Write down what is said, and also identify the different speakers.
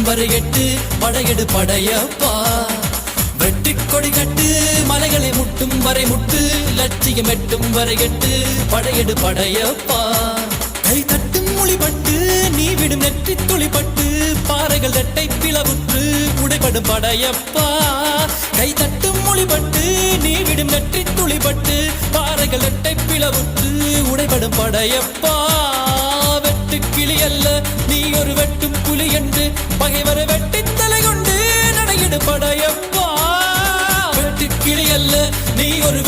Speaker 1: வரை எட்டு படையெடு படையப்பா. வெட்டி கொடி கட்டு மலைகளை முட்டும் வரை முட்டு லட்சியம் எட்டும் வரை எட்டு படையெடு படையப்பா. கை தட்டும் மொழிபட்டு நீ விடும் நெற்றி துளிப்பட்டு பாறைகள் ரெட்டை பிளவுற்று உடைபடும் படையப்பா. கை தட்டும் மொழிபட்டு நீ விடும் நெற்றி துளிப்பட்டு பாறைகள் ரெட்டை பிளவுற்று உடைபடும் படையப்பா. வெட்டு கிளி அல்ல நீ ஒரு வெட்டும் புலி என்று பகைவரை வெட்டி தலை கொண்டு நடையிடு படையப்பா. வெட்டு கிளி அல்ல நீ ஒரு